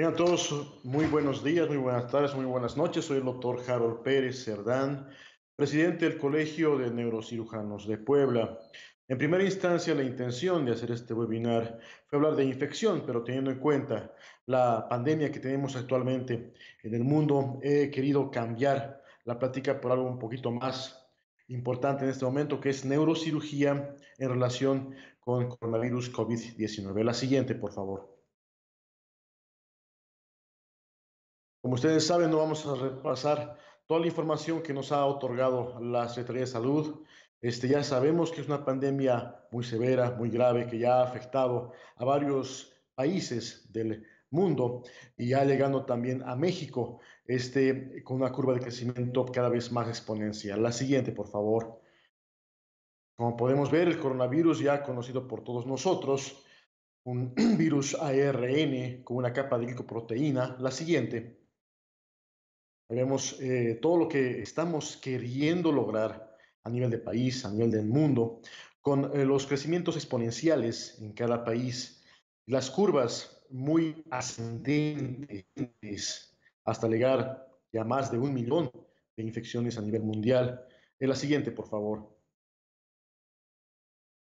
Tengan todos muy buenos días, muy buenas tardes, muy buenas noches. Soy el doctor Harold Pérez Cerdán, presidente del Colegio de Neurocirujanos de Puebla. En primera instancia, la intención de hacer este webinar fue hablar de infección, pero teniendo en cuenta la pandemia que tenemos actualmente en el mundo, he querido cambiar la plática por algo un poquito más importante en este momento, que es neurocirugía en relación con coronavirus COVID-19. La siguiente, por favor. Como ustedes saben, no vamos a repasar toda la información que nos ha otorgado la Secretaría de Salud. Ya sabemos que es una pandemia muy severa, muy grave, que ya ha afectado a varios países del mundo y ya llegando también a México, con una curva de crecimiento cada vez más exponencial. La siguiente, por favor. Como podemos ver, el coronavirus ya conocido por todos nosotros, un virus ARN con una capa de glicoproteína. La siguiente. Vemos todo lo que estamos queriendo lograr a nivel de país, a nivel del mundo, con los crecimientos exponenciales en cada país, las curvas muy ascendentes hasta llegar ya a más de 1 millón de infecciones a nivel mundial. La siguiente, por favor.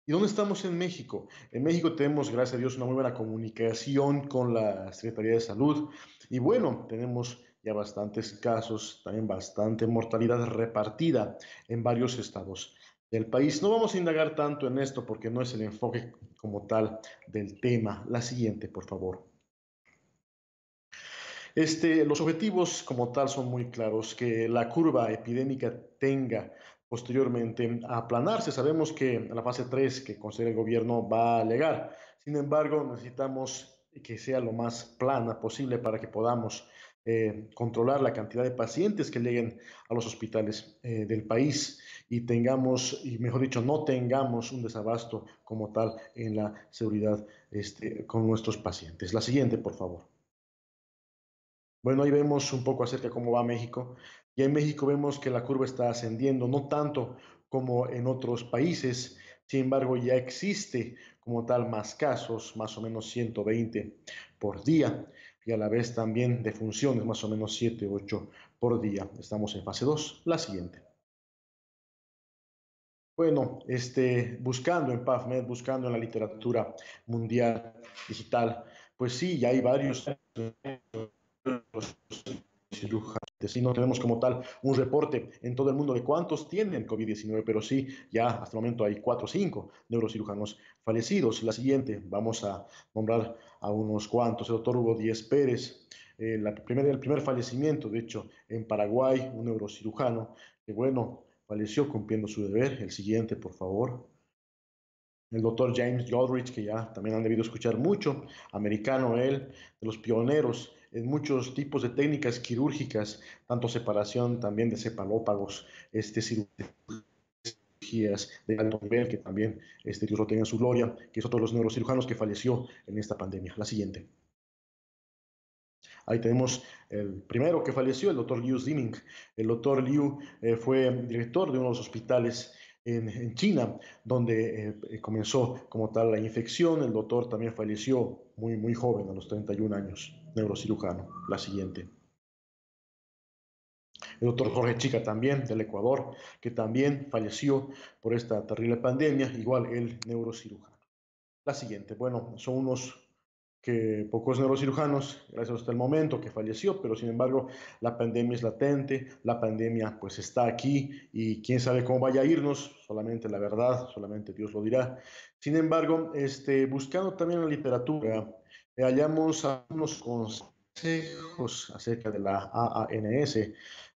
¿Y dónde estamos en México? En México tenemos, gracias a Dios, una muy buena comunicación con la Secretaría de Salud. Y bueno, tenemos ya bastantes casos, también bastante mortalidad repartida en varios estados del país. No vamos a indagar tanto en esto porque no es el enfoque como tal del tema. La siguiente, por favor. Los objetivos como tal son muy claros, que la curva epidémica tenga posteriormente a aplanarse. Sabemos que la fase 3 que considera el gobierno va a llegar. Sin embargo, necesitamos que sea lo más plana posible para que podamos controlar la cantidad de pacientes que lleguen a los hospitales del país y tengamos, y mejor dicho, no tengamos un desabasto como tal en la seguridad con nuestros pacientes. La siguiente, por favor. Bueno, ahí vemos un poco acerca de cómo va México. Y en México vemos que la curva está ascendiendo, no tanto como en otros países. Sin embargo, ya existe como tal más casos, más o menos 120 por día. Y a la vez también de funciones, más o menos 7, 8 por día. Estamos en fase 2. La siguiente. Bueno, buscando en PubMed, buscando en la literatura mundial digital, pues sí, ya hay varios cirujanos. Sí, no tenemos como tal un reporte en todo el mundo de cuántos tienen COVID-19, pero sí, ya hasta el momento hay 4 o 5 neurocirujanos fallecidos. La siguiente, vamos a nombrar a unos cuantos. El doctor Hugo Díez Pérez, el primer fallecimiento, de hecho, en Paraguay, un neurocirujano, que bueno, falleció cumpliendo su deber. El siguiente, por favor. El doctor James Goldrich, que ya también han debido escuchar mucho, americano él, de los pioneros en muchos tipos de técnicas quirúrgicas, tanto separación también de cefalópagos, cirugías de alto nivel, que también Dios lo tenga en su gloria, que es otro de los neurocirujanos que falleció en esta pandemia. La siguiente. Ahí tenemos el primero que falleció, el doctor Liu Ziming. El doctor Liu fue director de uno de los hospitales en China, donde comenzó como tal la infección. El doctor también falleció muy, muy joven, a los 31 años, neurocirujano. La siguiente. El doctor Jorge Chica también, del Ecuador, que también falleció por esta terrible pandemia, igual el neurocirujano. La siguiente, bueno, son unos que pocos neurocirujanos, gracias hasta el momento, que falleció, pero sin embargo la pandemia es latente, la pandemia pues está aquí y quién sabe cómo vaya a irnos, solamente la verdad, solamente Dios lo dirá. Sin embargo, buscando también en la literatura, hallamos algunos consejos acerca de la AANS,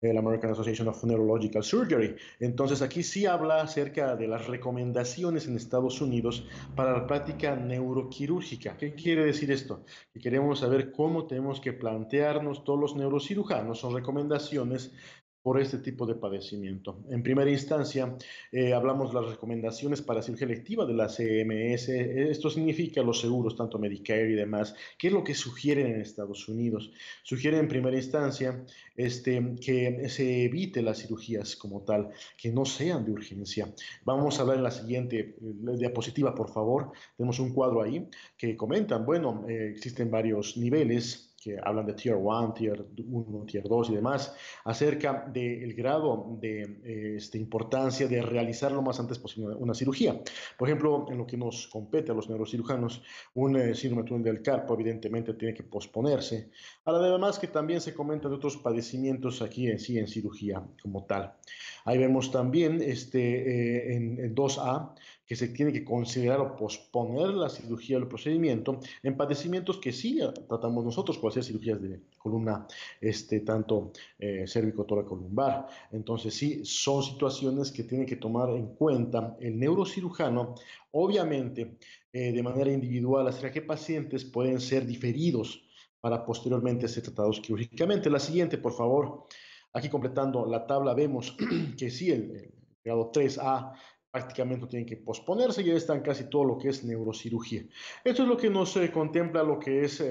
la American Association of Neurological Surgery. Entonces aquí sí habla acerca de las recomendaciones en Estados Unidos para la práctica neuroquirúrgica. ¿Qué quiere decir esto? Que queremos saber cómo tenemos que plantearnos todos los neurocirujanos. Son recomendaciones por este tipo de padecimiento. En primera instancia, hablamos de las recomendaciones para cirugía electiva de la CMS. Esto significa los seguros, tanto Medicare y demás. ¿Qué es lo que sugieren en Estados Unidos? Sugieren en primera instancia que se evite las cirugías como tal, que no sean de urgencia. Vamos a hablar en la siguiente diapositiva, por favor. Tenemos un cuadro ahí que comentan, bueno, existen varios niveles que hablan de Tier 1, Tier 1, Tier 2 y demás, acerca del grado de importancia de realizar lo más antes posible una cirugía. Por ejemplo, en lo que nos compete a los neurocirujanos, un síndrome de túnel del carpo evidentemente tiene que posponerse. Además que también se comenta de otros padecimientos aquí en sí en cirugía como tal. Ahí vemos también en 2A que se tiene que considerar o posponer la cirugía o el procedimiento en padecimientos que sí tratamos nosotros, como hacer cirugías de columna, tanto cérvico-tóraco-lumbar. Entonces sí, son situaciones que tiene que tomar en cuenta el neurocirujano, obviamente de manera individual, acerca qué pacientes pueden ser diferidos para posteriormente ser tratados quirúrgicamente. La siguiente, por favor. Aquí completando la tabla vemos que sí, el grado 3A prácticamente no tienen que posponerse, ya están casi todo lo que es neurocirugía. Esto es lo que nos contempla lo que es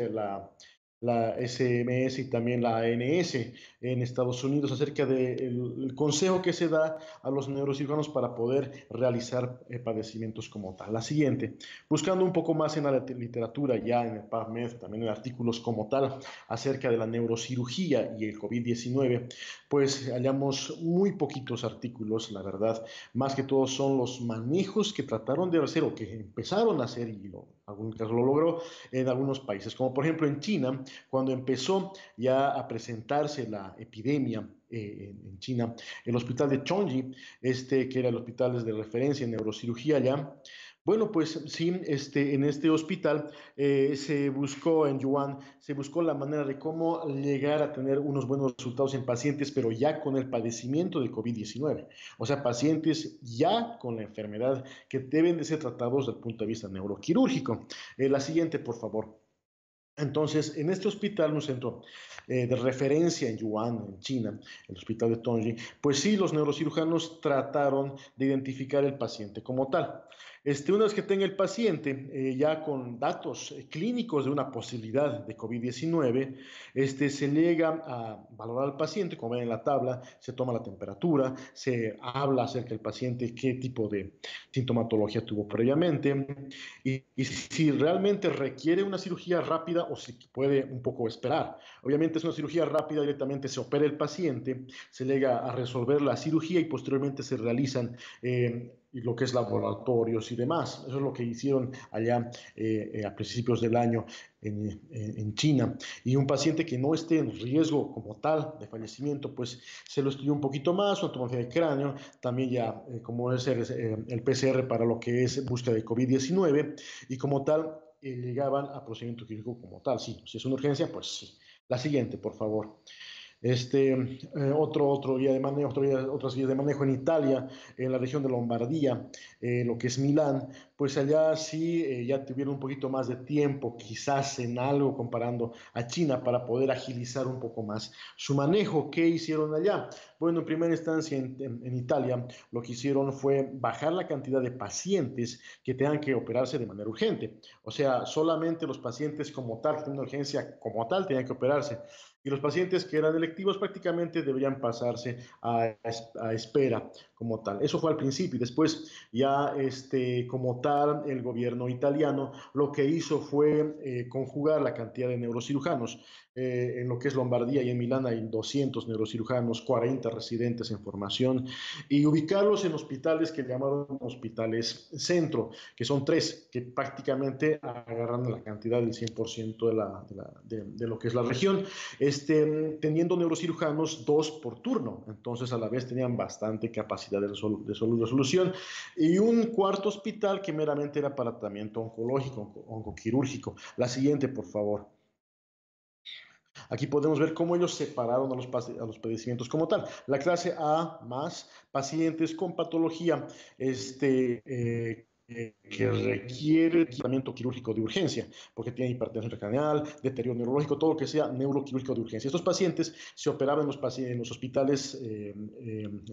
la SMS y también la ANS en Estados Unidos acerca del consejo que se da a los neurocirujanos para poder realizar padecimientos como tal. La siguiente, buscando un poco más en la literatura, ya en el PubMed, también en artículos como tal, acerca de la neurocirugía y el COVID-19, pues hallamos muy poquitos artículos, la verdad. Más que todo son los manejos que trataron de hacer o que empezaron a hacer, y en algún caso lo logró, en algunos países, como por ejemplo en China, cuando empezó ya a presentarse la epidemia en China, el hospital de Chongji, que era el hospital de referencia en neurocirugía ya. Bueno, pues sí, en este hospital se buscó en Yuan, se buscó la manera de cómo llegar a tener unos buenos resultados en pacientes, pero ya con el padecimiento de COVID-19. O sea, pacientes ya con la enfermedad que deben de ser tratados desde el punto de vista neuroquirúrgico. La siguiente, por favor. Entonces, en este hospital, un centro de referencia en Yuan, en China, el hospital de Tongji, pues sí, los neurocirujanos trataron de identificar el paciente como tal. Una vez que tenga el paciente ya con datos clínicos de una posibilidad de COVID-19, se llega a valorar al paciente, como ven en la tabla, se toma la temperatura, se habla acerca del paciente, qué tipo de sintomatología tuvo previamente, y si realmente requiere una cirugía rápida o si puede un poco esperar. Obviamente es una cirugía rápida, directamente se opera el paciente, se llega a resolver la cirugía y posteriormente se realizan lo que es laboratorios y demás. Eso es lo que hicieron allá a principios del año en China. Y un paciente que no esté en riesgo como tal de fallecimiento, pues se lo estudió un poquito más, una tomografía de cráneo, también ya como es el PCR para lo que es búsqueda de COVID-19, y como tal llegaban a procedimiento quirúrgico como tal. Sí, si es una urgencia, pues sí. La siguiente, por favor. Otro guía de manejo, otras guías de manejo en Italia, en la región de Lombardía, lo que es Milán, pues allá sí ya tuvieron un poquito más de tiempo, quizás en algo comparando a China, para poder agilizar un poco más su manejo. ¿Qué hicieron allá? Bueno, en primera instancia en Italia, lo que hicieron fue bajar la cantidad de pacientes que tengan que operarse de manera urgente. O sea, solamente los pacientes como tal, que tienen una urgencia como tal, tenían que operarse, y los pacientes que eran electivos prácticamente deberían pasarse a espera como tal. Eso fue al principio, y después ya como tal el gobierno italiano lo que hizo fue conjugar la cantidad de neurocirujanos. En lo que es Lombardía y en Milán hay 200 neurocirujanos, 40 residentes en formación, y ubicarlos en hospitales que llamaron hospitales centro, que son 3, que prácticamente agarran la cantidad del 100% de lo que es la región, teniendo neurocirujanos 2 por turno. Entonces a la vez tenían bastante capacidad de resolución, y un cuarto hospital que meramente era para tratamiento oncológico, oncoquirúrgico. La siguiente, por favor. Aquí podemos ver cómo ellos separaron a los padecimientos como tal. La clase A más pacientes con patología que requiere tratamiento quirúrgico de urgencia, porque tiene hipertensión intracraneal, deterioro neurológico, todo lo que sea neuroquirúrgico de urgencia. Estos pacientes se operaban en los hospitales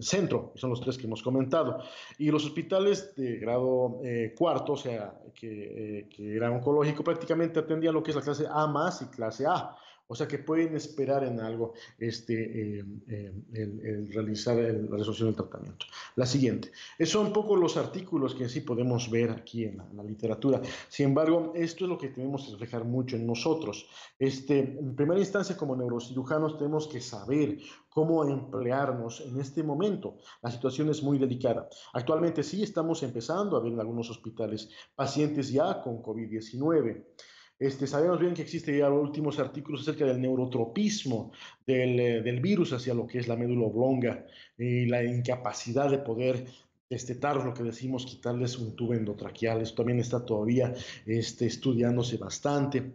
centro, que son los 3 que hemos comentado, y los hospitales de grado cuarto, o sea, que era oncológico, prácticamente atendían lo que es la clase A más y clase A. O sea que pueden esperar en algo el realizar la resolución del tratamiento. La siguiente. Esos son un poco los artículos que sí podemos ver aquí en la literatura. Sin embargo, esto es lo que tenemos que reflejar mucho en nosotros. En primera instancia, como neurocirujanos, tenemos que saber cómo emplearnos en este momento. La situación es muy delicada. Actualmente sí estamos empezando a ver en algunos hospitales pacientes ya con COVID-19. Sabemos bien que existen ya últimos artículos acerca del neurotropismo del virus hacia lo que es la médula oblonga y la incapacidad de poder destetar lo que decimos, quitarles un tubo endotraqueal. Esto también está todavía estudiándose bastante.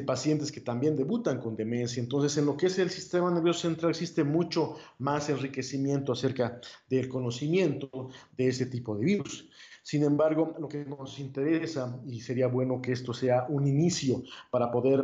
Pacientes que también debutan con demencia. Entonces, en lo que es el sistema nervioso central existe mucho más enriquecimiento acerca del conocimiento de ese tipo de virus. Sin embargo, lo que nos interesa, y sería bueno que esto sea un inicio para poder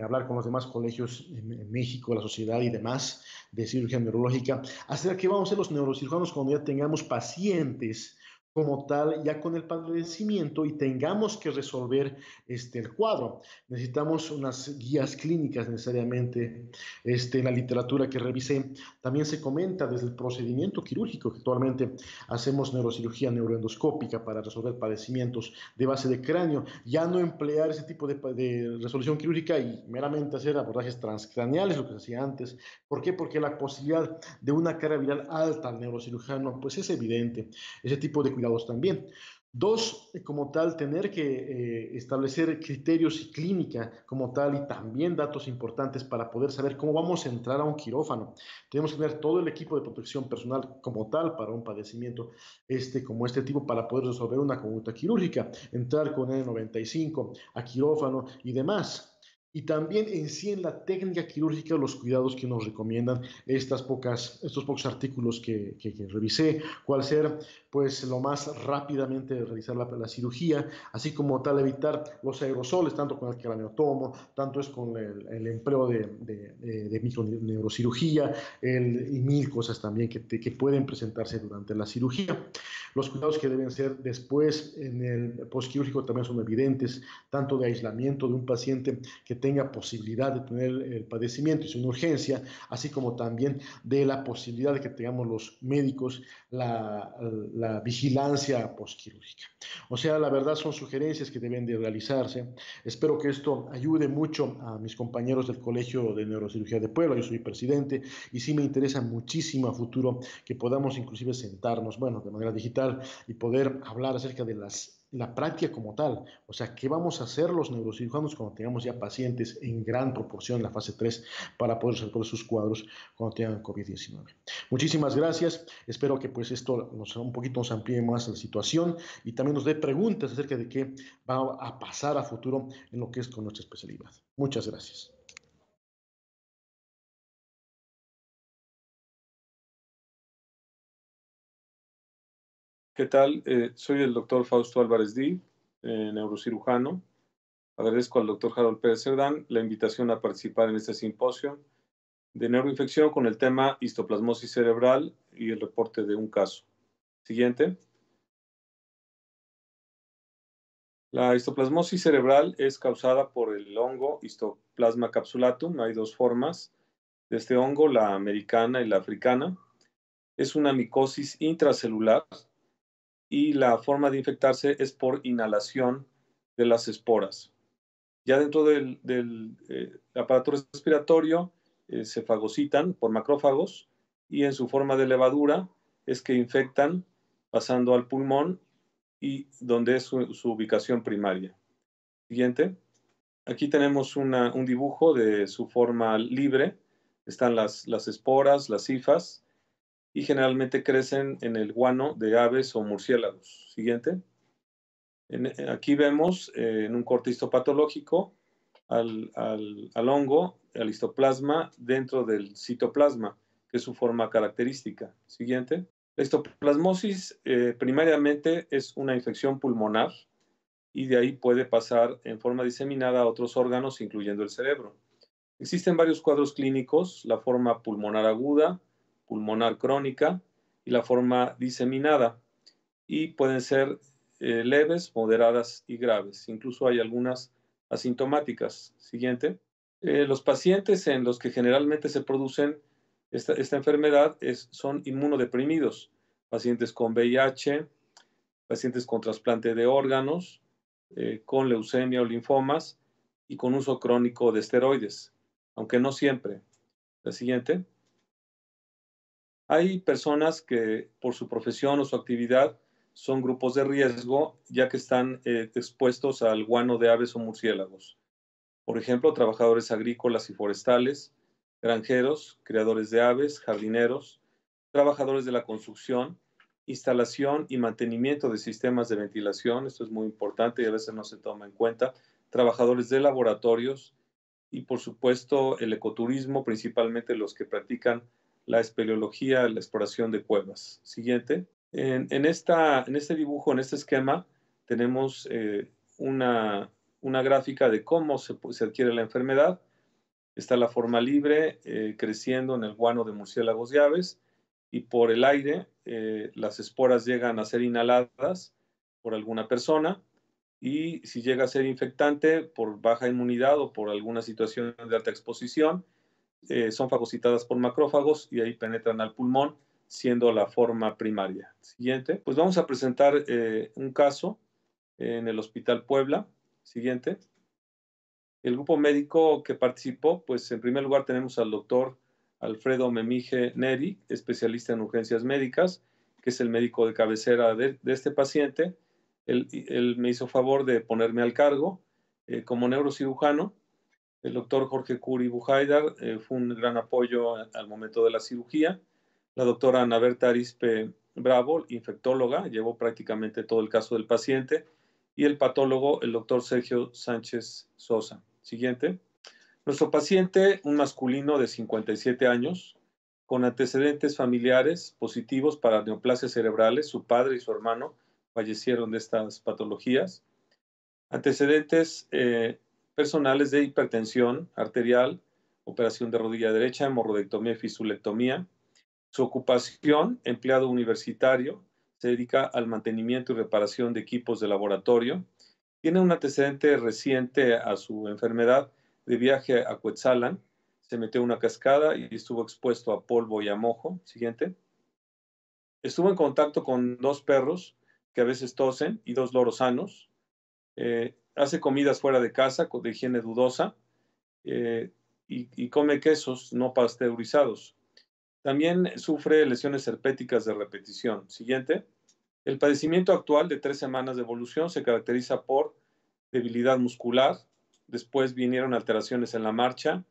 hablar con los demás colegios en México, la sociedad y demás de cirugía neurológica, acerca que vamos a ser los neurocirujanos cuando ya tengamos pacientes como tal, ya con el padecimiento y tengamos que resolver el cuadro. Necesitamos unas guías clínicas necesariamente. En la literatura que revisé, también se comenta desde el procedimiento quirúrgico que actualmente hacemos neurocirugía neuroendoscópica para resolver padecimientos de base de cráneo, ya no emplear ese tipo de resolución quirúrgica y meramente hacer abordajes transcraneales, lo que se hacía antes. ¿Por qué? Porque la posibilidad de una carga viral alta al neurocirujano, pues es evidente. Ese tipo de cuidados también. Dos, como tal, tener que establecer criterios y clínica como tal y también datos importantes para poder saber cómo vamos a entrar a un quirófano. Tenemos que tener todo el equipo de protección personal como tal para un padecimiento como este tipo para poder resolver una conducta quirúrgica, entrar con N95 a quirófano y demás. Y también en sí en la técnica quirúrgica, los cuidados que nos recomiendan estos pocos artículos que revisé, cuál ser pues lo más rápidamente realizar la cirugía, así como tal evitar los aerosoles, tanto con el craneotomo, tanto es con el empleo de microneurocirugía y mil cosas también que pueden presentarse durante la cirugía. Los cuidados que deben ser después en el postquirúrgico también son evidentes, tanto de aislamiento de un paciente que tenga posibilidad de tener el padecimiento y su urgencia, así como también de la posibilidad de que tengamos los médicos la vigilancia postquirúrgica. O sea, la verdad son sugerencias que deben de realizarse. Espero que esto ayude mucho a mis compañeros del Colegio de Neurocirugía de Puebla. Yo soy presidente y sí me interesa muchísimo a futuro que podamos inclusive sentarnos, bueno, de manera digital y poder hablar acerca de la práctica como tal. O sea, ¿qué vamos a hacer los neurocirujanos cuando tengamos ya pacientes en gran proporción en la fase 3 para poder resolver sus cuadros cuando tengan COVID-19? Muchísimas gracias. Espero que pues esto un poquito nos amplíe más la situación y también nos dé preguntas acerca de qué va a pasar a futuro en lo que es con nuestra especialidad. Muchas gracias. ¿Qué tal? Soy el doctor Fausto Álvarez Di, neurocirujano. Agradezco al doctor Harold Pérez Cerdán la invitación a participar en este simposio de neuroinfección con el tema histoplasmosis cerebral y el reporte de un caso. Siguiente. La histoplasmosis cerebral es causada por el hongo Histoplasma capsulatum. Hay dos formas de este hongo, la americana y la africana. Es una micosis intracelular y la forma de infectarse es por inhalación de las esporas. Ya dentro del aparato respiratorio se fagocitan por macrófagos y en su forma de levadura es que infectan pasando al pulmón y donde es su ubicación primaria. Siguiente. Aquí tenemos un dibujo de su forma libre. Están las esporas, las hifas, y generalmente crecen en el guano de aves o murciélagos. Siguiente. Aquí vemos en un corte histopatológico al hongo, al histoplasma dentro del citoplasma, que es su forma característica. Siguiente. La histoplasmosis primariamente es una infección pulmonar y de ahí puede pasar en forma diseminada a otros órganos, incluyendo el cerebro. Existen varios cuadros clínicos, la forma pulmonar aguda, pulmonar crónica y la forma diseminada, y pueden ser leves, moderadas y graves. Incluso hay algunas asintomáticas. Siguiente. Los pacientes en los que generalmente se producen esta enfermedad son inmunodeprimidos, pacientes con VIH, pacientes con trasplante de órganos, con leucemia o linfomas y con uso crónico de esteroides, aunque no siempre. La siguiente. Hay personas que por su profesión o su actividad son grupos de riesgo, ya que están expuestos al guano de aves o murciélagos. Por ejemplo, trabajadores agrícolas y forestales, granjeros, criadores de aves, jardineros, trabajadores de la construcción, instalación y mantenimiento de sistemas de ventilación, esto es muy importante y a veces no se toma en cuenta, trabajadores de laboratorios y, por supuesto, el ecoturismo, principalmente los que practican la espeleología, la exploración de cuevas. Siguiente. En este dibujo, en este esquema, tenemos una gráfica de cómo se adquiere la enfermedad. Está la forma libre creciendo en el guano de murciélagos y aves, y por el aire las esporas llegan a ser inhaladas por alguna persona, y si llega a ser infectante por baja inmunidad o por alguna situación de alta exposición, son fagocitadas por macrófagos y ahí penetran al pulmón, siendo la forma primaria. Siguiente. Pues vamos a presentar un caso en el Hospital Puebla. Siguiente. El grupo médico que participó, pues en primer lugar tenemos al doctor Alfredo Memije Neri, especialista en urgencias médicas, que es el médico de cabecera de este paciente. Él me hizo favor de ponerme al cargo como neurocirujano. El doctor Jorge Curi Bujaidar fue un gran apoyo al momento de la cirugía. La doctora Ana Berta Arispe Bravo, infectóloga, llevó prácticamente todo el caso del paciente. Y el patólogo, el doctor Sergio Sánchez Sosa. Siguiente. Nuestro paciente, un masculino de 57 años, con antecedentes familiares positivos para neoplasias cerebrales. Su padre y su hermano fallecieron de estas patologías. Antecedentes personales de hipertensión arterial, operación de rodilla derecha, hemorroidectomía y fisulectomía. Su ocupación, empleado universitario, se dedica al mantenimiento y reparación de equipos de laboratorio. Tiene un antecedente reciente a su enfermedad de viaje a Cuetzalan. Se metió a una cascada y estuvo expuesto a polvo y a mojo. Siguiente. Estuvo en contacto con 2 perros que a veces tosen y 2 loros sanos. Hace comidas fuera de casa de higiene dudosa y come quesos no pasteurizados. También sufre lesiones herpéticas de repetición. Siguiente. El padecimiento actual de 3 semanas de evolución se caracteriza por debilidad muscular. Después vinieron alteraciones en la marcha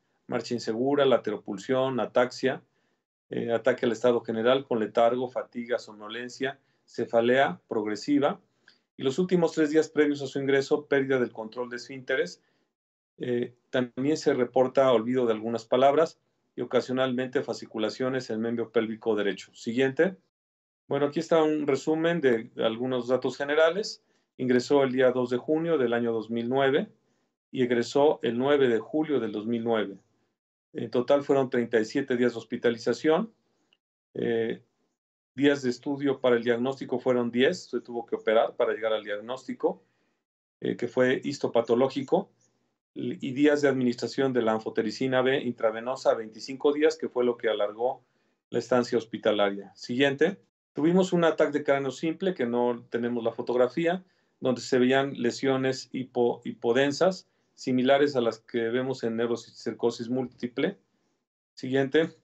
insegura, lateropulsión, ataxia, ataque al estado general con letargo, fatiga, somnolencia, cefalea progresiva. Y los últimos 3 días previos a su ingreso, pérdida del control de esfínteres. También se reporta olvido de algunas palabras y ocasionalmente fasciculaciones en el miembro pélvico derecho. Siguiente. Bueno, aquí está un resumen de algunos datos generales. Ingresó el día 2 de junio del año 2009 y egresó el 9 de julio del 2009. En total fueron 37 días de hospitalización. Días de estudio para el diagnóstico fueron 10. Se tuvo que operar para llegar al diagnóstico, que fue histopatológico. Y días de administración de la anfotericina B intravenosa 25 días, que fue lo que alargó la estancia hospitalaria. Siguiente. Tuvimos un ataque de cráneo simple, que no tenemos la fotografía, donde se veían lesiones hipodensas, similares a las que vemos en neurocisticercosis múltiple. Siguiente.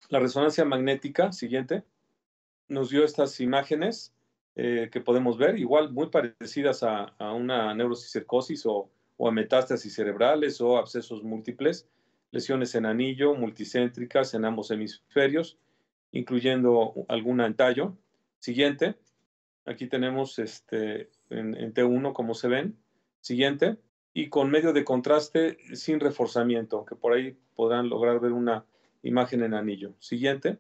La resonancia magnética, siguiente, nos dio estas imágenes que podemos ver, igual muy parecidas a una neurocisticercosis o a metástasis cerebrales o abscesos múltiples, lesiones en anillo, multicéntricas en ambos hemisferios, incluyendo alguna en tallo. Siguiente. Aquí tenemos en T1, como se ven. Siguiente. Y con medio de contraste sin reforzamiento, aunque por ahí podrán lograr ver una imagen en anillo. Siguiente.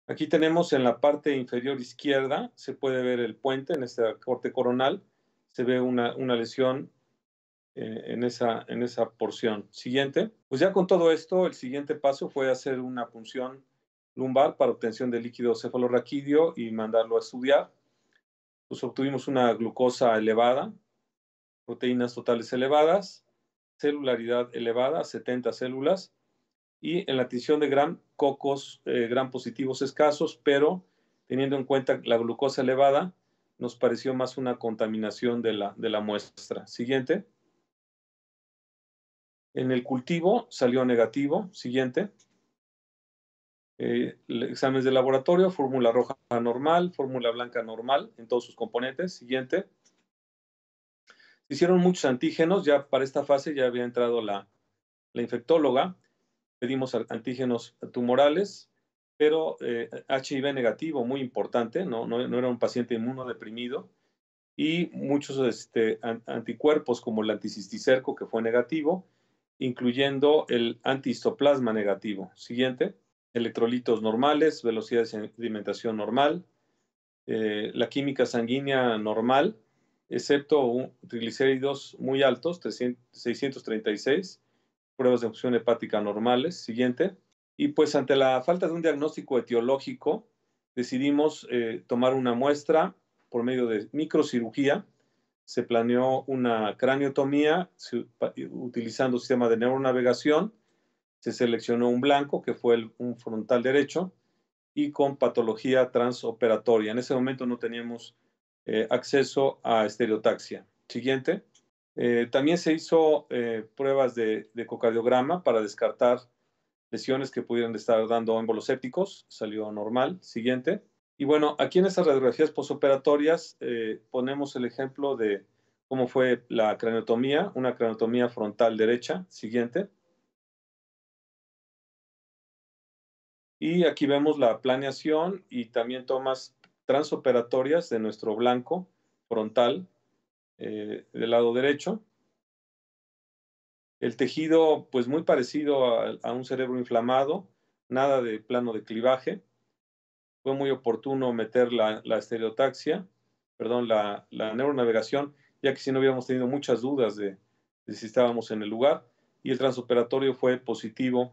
Aquí tenemos en la parte inferior izquierda, se puede ver el puente en este corte coronal. Se ve una lesión en esa porción. Siguiente. Pues ya con todo esto, el siguiente paso fue hacer una punción lumbar para obtención de líquido cefalorraquídeo y mandarlo a estudiar. Pues obtuvimos una glucosa elevada, proteínas totales elevadas, celularidad elevada, 70 células, y en la tinción de Gram, cocos Gram positivos escasos, pero teniendo en cuenta la glucosa elevada, nos pareció más una contaminación de la muestra. Siguiente. En el cultivo salió negativo. Siguiente. Exámenes de laboratorio, fórmula roja normal, fórmula blanca normal en todos sus componentes. Siguiente. Se hicieron muchos antígenos, ya para esta fase ya había entrado la infectóloga. Pedimos antígenos tumorales, pero HIV negativo, muy importante, no era un paciente inmunodeprimido, y muchos anticuerpos como el anticisticerco, que fue negativo, incluyendo el antihistoplasma negativo. Siguiente. Electrolitos normales, velocidad de sedimentación normal, la química sanguínea normal, excepto triglicéridos muy altos, 636, pruebas de función hepática normales. Siguiente. Y pues ante la falta de un diagnóstico etiológico, decidimos tomar una muestra por medio de microcirugía. Se planeó una craniotomía utilizando sistema de neuronavegación. Se seleccionó un blanco, que fue un frontal derecho, y con patología transoperatoria. En ese momento no teníamos acceso a estereotaxia. Siguiente. También se hizo pruebas de ecocardiograma para descartar lesiones que pudieran estar dando émbolos sépticos. Salió normal. Siguiente. Y bueno, aquí en estas radiografías posoperatorias ponemos el ejemplo de cómo fue la craniotomía, una craniotomía frontal derecha. Siguiente. Y aquí vemos la planeación y también tomas transoperatorias de nuestro blanco frontal del lado derecho. El tejido, pues muy parecido a un cerebro inflamado, nada de plano de clivaje. Fue muy oportuno meter la estereotaxia, perdón, la neuronavegación, ya que si no hubiéramos tenido muchas dudas de si estábamos en el lugar. Y el transoperatorio fue positivo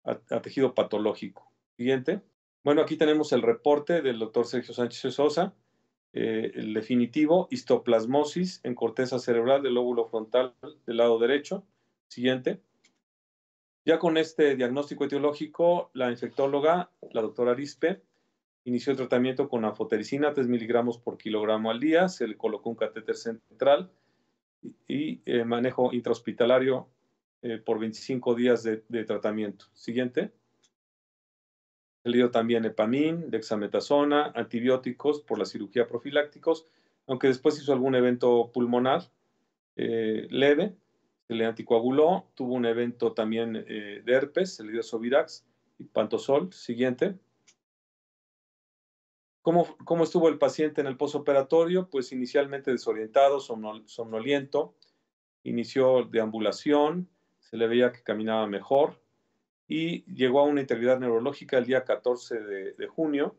a tejido patológico. Siguiente. Bueno, aquí tenemos el reporte del doctor Sergio Sánchez Sosa, el definitivo, histoplasmosis en corteza cerebral del lóbulo frontal del lado derecho. Siguiente. Ya con este diagnóstico etiológico, la infectóloga, la doctora Arispe, inició el tratamiento con anfotericina, 3 miligramos por kilogramo al día, se le colocó un catéter central y manejo intrahospitalario por 25 días de tratamiento. Siguiente. Se le dio también Epamin, dexametasona, antibióticos por la cirugía profilácticos, aunque después hizo algún evento pulmonar leve, se le anticoaguló, tuvo un evento también de herpes, se le dio Sovirax y Pantosol. Siguiente. ¿Cómo estuvo el paciente en el postoperatorio? Pues inicialmente desorientado, somnoliento, inició deambulación, se le veía que caminaba mejor, y llegó a una integridad neurológica el día 14 de junio.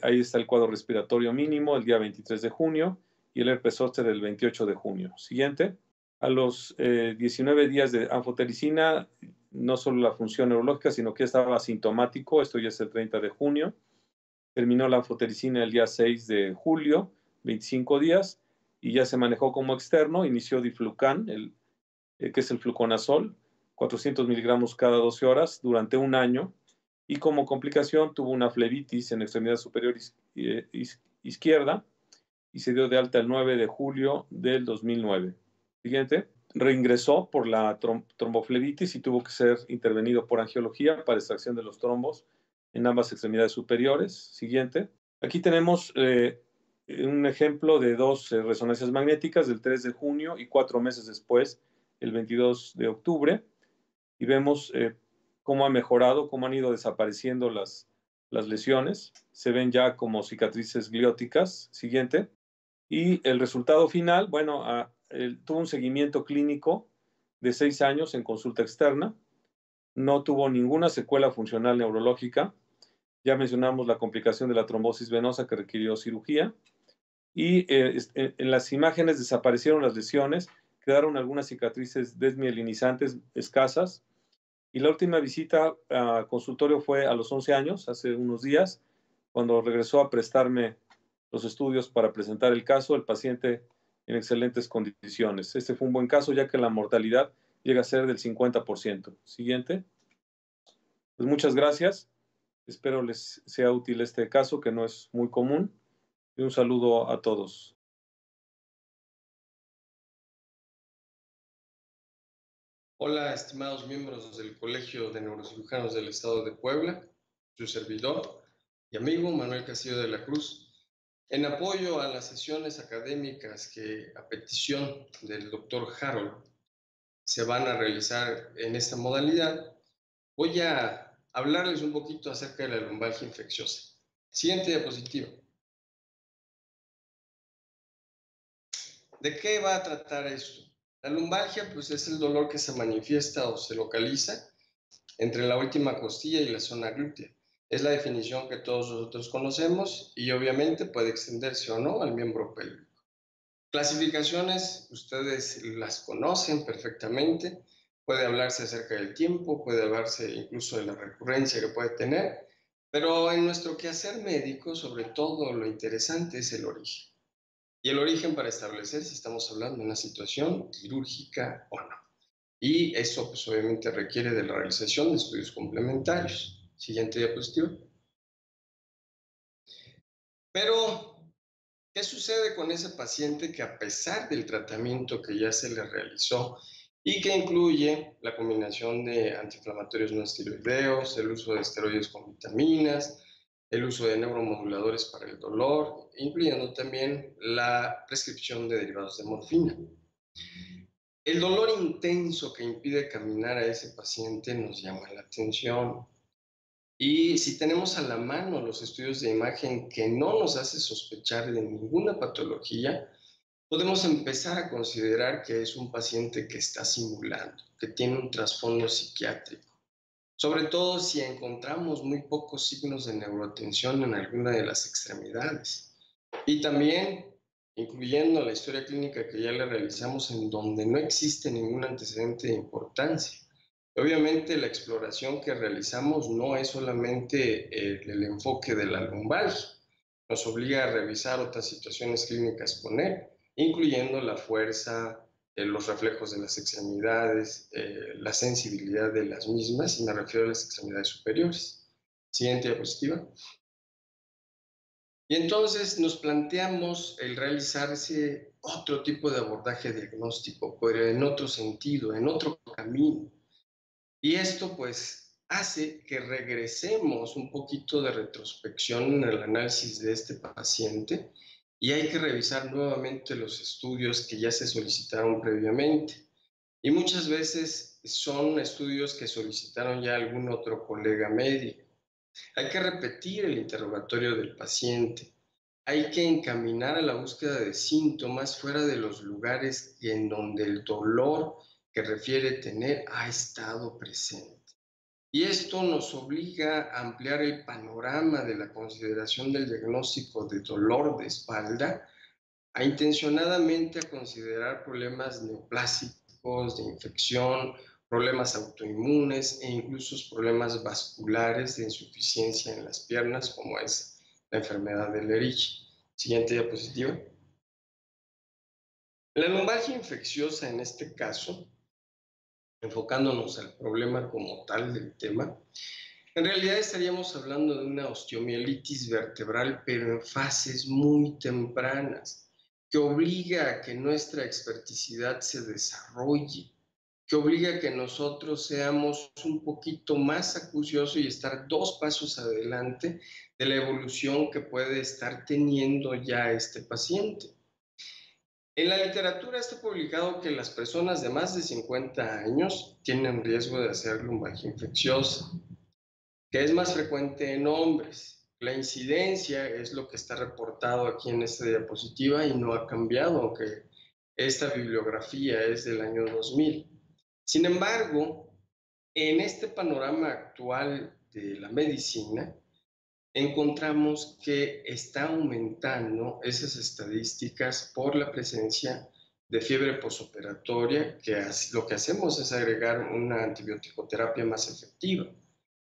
Ahí está el cuadro respiratorio mínimo el día 23 de junio y el herpes zóster el 28 de junio. Siguiente. A los 19 días de anfotericina, no solo la función neurológica, sino que estaba asintomático. Esto ya es el 30 de junio. Terminó la anfotericina el día 6 de julio, 25 días, y ya se manejó como externo. Inició Diflucan, que es el fluconazol, 400 miligramos cada 12 horas durante un año, y como complicación tuvo una flebitis en la extremidad superior izquierda y se dio de alta el 9 de julio del 2009. Siguiente. Reingresó por la tromboflebitis y tuvo que ser intervenido por angiología para extracción de los trombos en ambas extremidades superiores. Siguiente. Aquí tenemos un ejemplo de dos resonancias magnéticas del 3 de junio y 4 meses después, el 22 de octubre, y vemos cómo ha mejorado, cómo han ido desapareciendo las lesiones. Se ven ya como cicatrices glióticas. Siguiente. Y el resultado final, bueno, tuvo un seguimiento clínico de 6 años en consulta externa. No tuvo ninguna secuela funcional neurológica. Ya mencionamos la complicación de la trombosis venosa que requirió cirugía. Y en las imágenes desaparecieron las lesiones, quedaron algunas cicatrices desmielinizantes escasas. Y la última visita a consultorio fue a los 11 años, hace unos días, cuando regresó a prestarme los estudios para presentar el caso. El paciente en excelentes condiciones. Este fue un buen caso, ya que la mortalidad llega a ser del 50%. Siguiente. Pues muchas gracias. Espero les sea útil este caso, que no es muy común. Y un saludo a todos. Hola, estimados miembros del Colegio de Neurocirujanos del Estado de Puebla, su servidor y amigo Manuel Castillo de la Cruz. En apoyo a las sesiones académicas que, a petición del doctor Harold, se van a realizar en esta modalidad, voy a hablarles un poquito acerca de la lumbalgia infecciosa. Siguiente diapositiva. ¿De qué va a tratar esto? La lumbalgia, pues, es el dolor que se manifiesta o se localiza entre la última costilla y la zona glútea. Es la definición que todos nosotros conocemos y obviamente puede extenderse o no al miembro pélvico. Clasificaciones, ustedes las conocen perfectamente. Puede hablarse acerca del tiempo, puede hablarse incluso de la recurrencia que puede tener, pero en nuestro quehacer médico, sobre todo, lo interesante es el origen. Y el origen para establecer si estamos hablando de una situación quirúrgica o no. Y eso, pues, obviamente requiere de la realización de estudios complementarios. Siguiente diapositiva. Pero, ¿qué sucede con ese paciente que, a pesar del tratamiento que ya se le realizó y que incluye la combinación de antiinflamatorios no esteroideos, el uso de esteroides con vitaminas, el uso de neuromoduladores para el dolor, incluyendo también la prescripción de derivados de morfina? El dolor intenso que impide caminar a ese paciente nos llama la atención. Y si tenemos a la mano los estudios de imagen que no nos hace sospechar de ninguna patología, podemos empezar a considerar que es un paciente que está simulando, que tiene un trasfondo psiquiátrico. Sobre todo si encontramos muy pocos signos de neurotensión en alguna de las extremidades. Y también incluyendo la historia clínica que ya le realizamos, en donde no existe ningún antecedente de importancia. Obviamente la exploración que realizamos no es solamente el enfoque de la lumbalgia, nos obliga a revisar otras situaciones clínicas con él, incluyendo la fuerza, los reflejos de las extremidades, la sensibilidad de las mismas, y me refiero a las extremidades superiores. Siguiente diapositiva. Y entonces nos planteamos el realizarse otro tipo de abordaje diagnóstico, pero en otro sentido, en otro camino. Y esto, pues, hace que regresemos un poquito de retrospección en el análisis de este paciente, y hay que revisar nuevamente los estudios que ya se solicitaron previamente. Y muchas veces son estudios que solicitaron ya algún otro colega médico. Hay que repetir el interrogatorio del paciente. Hay que encaminar a la búsqueda de síntomas fuera de los lugares en donde el dolor que refiere tener ha estado presente. Y esto nos obliga a ampliar el panorama de la consideración del diagnóstico de dolor de espalda, a intencionadamente a considerar problemas neoplásicos, de infección, problemas autoinmunes e incluso problemas vasculares de insuficiencia en las piernas, como es la enfermedad de Lerich. Siguiente diapositiva. La lumbalgia infecciosa, en este caso, enfocándonos al problema como tal del tema, en realidad estaríamos hablando de una osteomielitis vertebral, pero en fases muy tempranas, que obliga a que nuestra experticidad se desarrolle, que obliga a que nosotros seamos un poquito más acuciosos y estar 2 pasos adelante de la evolución que puede estar teniendo ya este paciente. En la literatura está publicado que las personas de más de 50 años tienen riesgo de hacer lumbalgia infecciosa, que es más frecuente en hombres. La incidencia es lo que está reportado aquí en esta diapositiva y no ha cambiado, aunque esta bibliografía es del año 2000. Sin embargo, en este panorama actual de la medicina, encontramos que está aumentando esas estadísticas por la presencia de fiebre posoperatoria, que lo que hacemos es agregar una antibiótico-terapia más efectiva.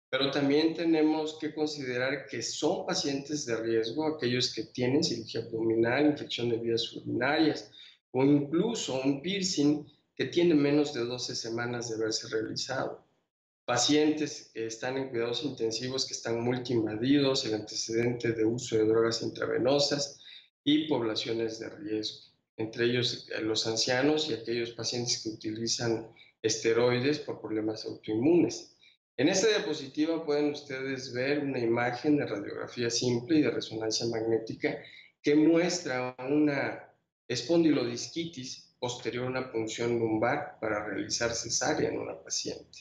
Pero también tenemos que considerar que son pacientes de riesgo aquellos que tienen cirugía abdominal, infección de vías urinarias o incluso un piercing que tiene menos de 12 semanas de haberse realizado. Pacientes que están en cuidados intensivos que están multiinvadidos, el antecedente de uso de drogas intravenosas y poblaciones de riesgo, entre ellos los ancianos y aquellos pacientes que utilizan esteroides por problemas autoinmunes. En esta diapositiva pueden ustedes ver una imagen de radiografía simple y de resonancia magnética que muestra una espondilodisquitis posterior a una punción lumbar para realizar cesárea en una paciente.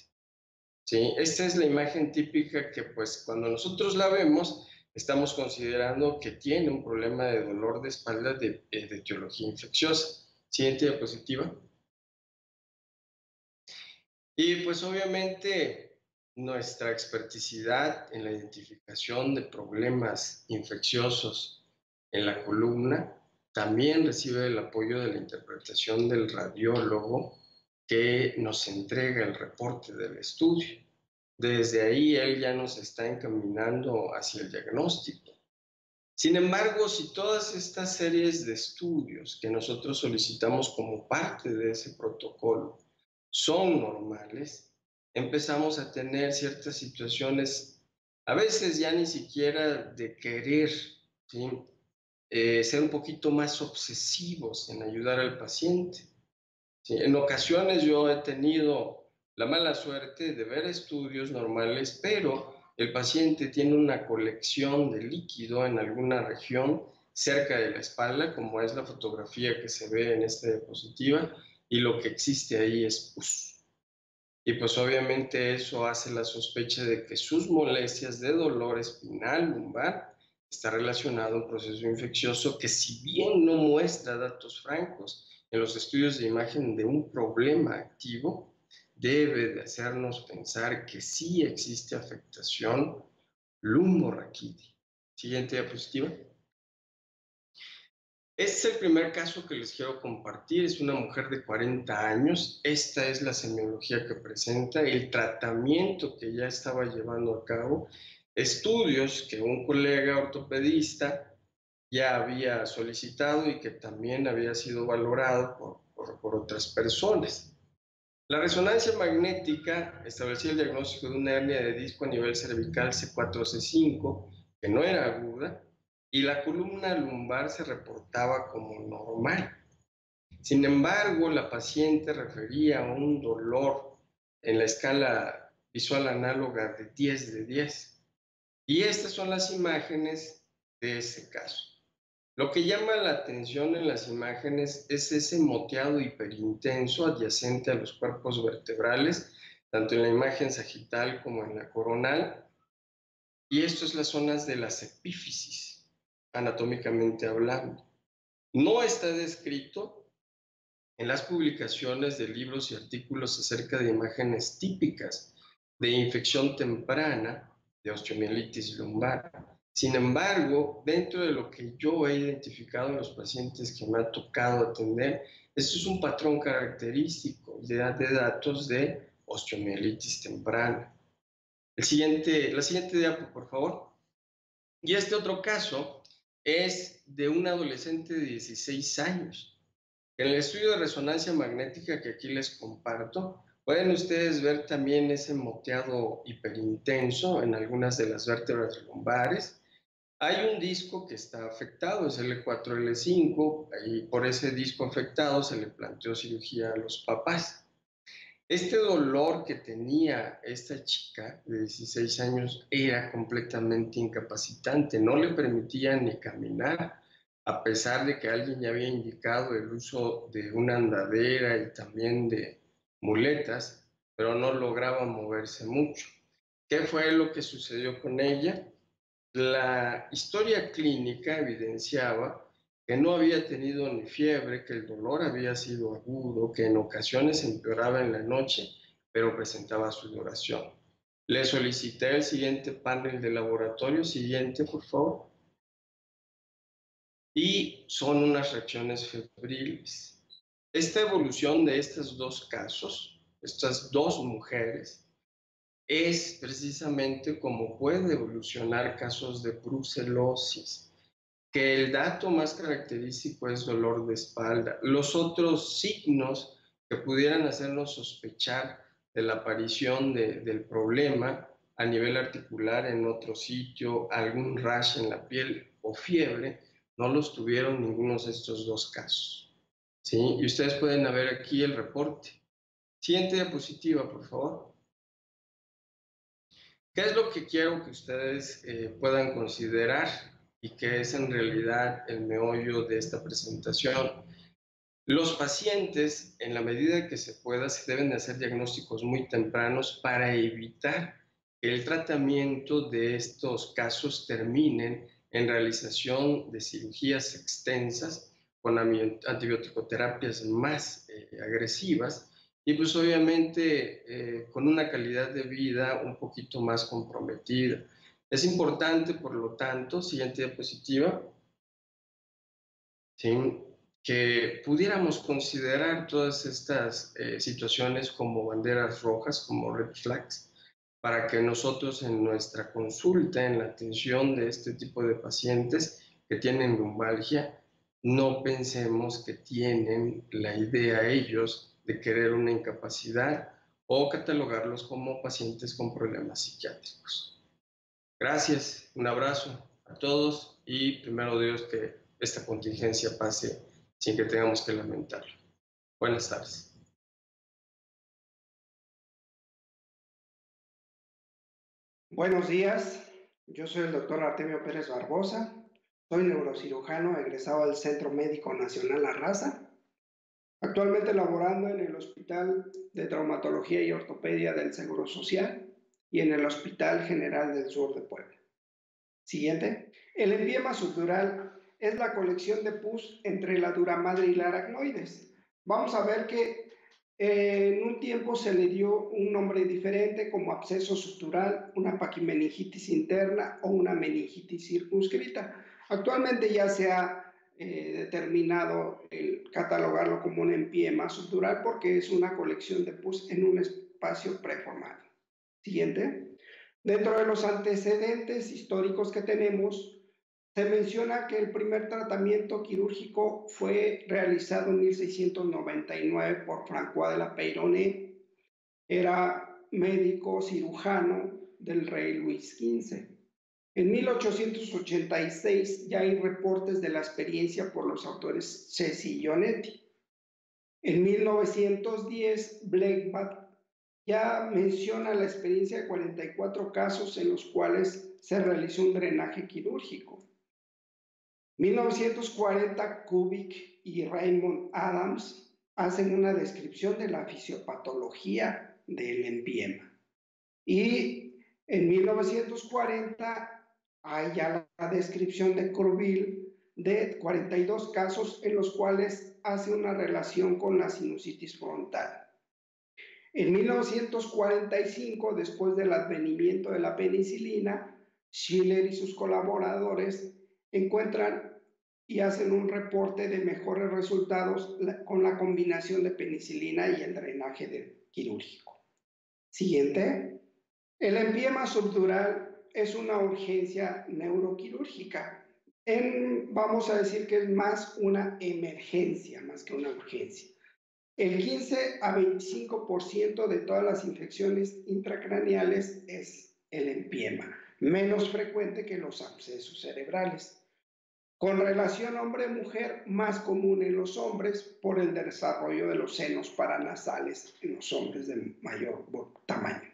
¿Sí? Esta es la imagen típica que pues cuando nosotros la vemos estamos considerando que tiene un problema de dolor de espalda de etiología infecciosa. Siguiente diapositiva. Y pues obviamente nuestra experticidad en la identificación de problemas infecciosos en la columna también recibe el apoyo de la interpretación del radiólogo que nos entrega el reporte del estudio. Desde ahí él ya nos está encaminando hacia el diagnóstico. Sin embargo, si todas estas series de estudios que nosotros solicitamos como parte de ese protocolo son normales, empezamos a tener ciertas situaciones, a veces ya ni siquiera de querer, ¿sí? Ser un poquito más obsesivos en ayudar al paciente. ¿Sí? En ocasiones yo he tenido la mala suerte de ver estudios normales, pero el paciente tiene una colección de líquido en alguna región cerca de la espalda, como es la fotografía que se ve en esta diapositiva, y lo que existe ahí es pus. Y pues obviamente eso hace la sospecha de que sus molestias de dolor espinal lumbar está relacionado a un proceso infeccioso que, si bien no muestra datos francos en los estudios de imagen de un problema activo, debe de hacernos pensar que sí existe afectación lumboraquídea. Siguiente diapositiva. Este es el primer caso que les quiero compartir. Es una mujer de 40 años. Esta es la semiología que presenta, el tratamiento que ya estaba llevando a cabo, estudios que un colega ortopedista ya había solicitado y que también había sido valorado por otras personas. La resonancia magnética establecía el diagnóstico de una hernia de disco a nivel cervical C4-C5, que no era aguda, y la columna lumbar se reportaba como normal. Sin embargo, la paciente refería a un dolor en la escala visual análoga de 10 de 10. Y estas son las imágenes de ese caso. Lo que llama la atención en las imágenes es ese moteado hiperintenso adyacente a los cuerpos vertebrales, tanto en la imagen sagital como en la coronal. Y esto es las zonas de las epífisis, anatómicamente hablando. No está descrito en las publicaciones de libros y artículos acerca de imágenes típicas de infección temprana de osteomielitis lumbar. Sin embargo, dentro de lo que yo he identificado en los pacientes que me ha tocado atender, esto es un patrón característico de datos de osteomielitis temprana. La siguiente diapo, por favor. Y este otro caso es de un adolescente de 16 años. En el estudio de resonancia magnética que aquí les comparto, pueden ustedes ver también ese moteado hiperintenso en algunas de las vértebras lumbares. Hay un disco que está afectado, es L4, L5, y por ese disco afectado se le planteó cirugía a los papás. Este dolor que tenía esta chica de 16 años era completamente incapacitante, no le permitía ni caminar, a pesar de que alguien ya había indicado el uso de una andadera y también de muletas, pero no lograba moverse mucho. ¿Qué fue lo que sucedió con ella? La historia clínica evidenciaba que no había tenido ni fiebre, que el dolor había sido agudo, que en ocasiones empeoraba en la noche, pero presentaba sudoración. Le solicité el siguiente panel de laboratorio. Siguiente, por favor. Y son unas reacciones febriles. Esta evolución de estos dos casos, estas dos mujeres, es precisamente como puede evolucionar casos de brucelosis. que el dato más característico es dolor de espalda. Los otros signos que pudieran hacernos sospechar de la aparición del problema a nivel articular en otro sitio, algún rash en la piel o fiebre, no los tuvieron ninguno de estos dos casos. ¿Sí? Y ustedes pueden ver aquí el reporte. Siguiente diapositiva, por favor. ¿Qué es lo que quiero que ustedes puedan considerar y que es en realidad el meollo de esta presentación? Los pacientes, en la medida que se pueda, se deben de hacer diagnósticos muy tempranos para evitar que el tratamiento de estos casos terminen en realización de cirugías extensas con antibioticoterapias más agresivas y pues obviamente con una calidad de vida un poquito más comprometida. Es importante, por lo tanto, siguiente diapositiva, ¿sí?, que pudiéramos considerar todas estas situaciones como banderas rojas, como red flags, para que nosotros en nuestra consulta, en la atención de este tipo de pacientes que tienen lumbalgia, no pensemos que tienen la idea ellos de querer una incapacidad o catalogarlos como pacientes con problemas psiquiátricos. Gracias, un abrazo a todos y primero Dios que esta contingencia pase sin que tengamos que lamentarlo. Buenas tardes. Buenos días, yo soy el doctor Artemio Pérez Barbosa, soy neurocirujano egresado del Centro Médico Nacional La Raza, actualmente laborando en el Hospital de Traumatología y Ortopedia del Seguro Social y en el Hospital General del Sur de Puebla. Siguiente. El empiema subdural es la colección de pus entre la dura madre y la aracnoides. Vamos a ver que en un tiempo se le dio un nombre diferente como absceso subdural, una paquimeningitis interna o una meningitis circunscrita. Actualmente ya se ha determinado el catalogarlo como un empiema subdural porque es una colección de pus en un espacio preformado. Siguiente. Dentro de los antecedentes históricos que tenemos, se menciona que el primer tratamiento quirúrgico fue realizado en 1699 por François de la Peyronnet. Era médico cirujano del rey Luis XV. En 1886 ya hay reportes de la experiencia por los autores Ceci y Onetti. En 1910, Blechbach ya menciona la experiencia de 44 casos en los cuales se realizó un drenaje quirúrgico. 1940, Kubik y Raymond Adams hacen una descripción de la fisiopatología del empiema. Y en 1940 hay ya la descripción de Courville de 42 casos en los cuales hace una relación con la sinusitis frontal. En 1945, después del advenimiento de la penicilina, Schiller y sus colaboradores encuentran y hacen un reporte de mejores resultados con la combinación de penicilina y el drenaje quirúrgico. Siguiente. El empiema subdural es una urgencia neuroquirúrgica. Vamos a decir que es más una emergencia, más que una urgencia. El 15 a 25% de todas las infecciones intracraneales es el empiema, menos frecuente que los abscesos cerebrales. Con relación hombre-mujer, más común en los hombres por el desarrollo de los senos paranasales en los hombres de mayor tamaño.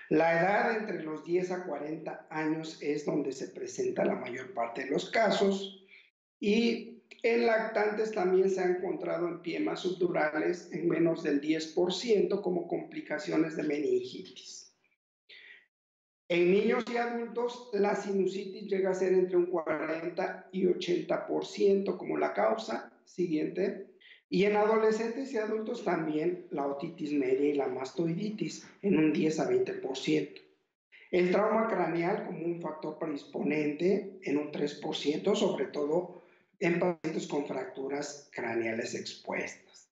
La edad entre los 10 a 40 años es donde se presenta la mayor parte de los casos y en lactantes también se ha encontrado empiemas subdurales en menos del 10% como complicaciones de meningitis. En niños y adultos, la sinusitis llega a ser entre un 40 y 80% como la causa. Siguiente. Y en adolescentes y adultos también la otitis media y la mastoiditis en un 10 a 20%. El trauma craneal como un factor predisponente en un 3%, sobre todo en pacientes con fracturas craneales expuestas.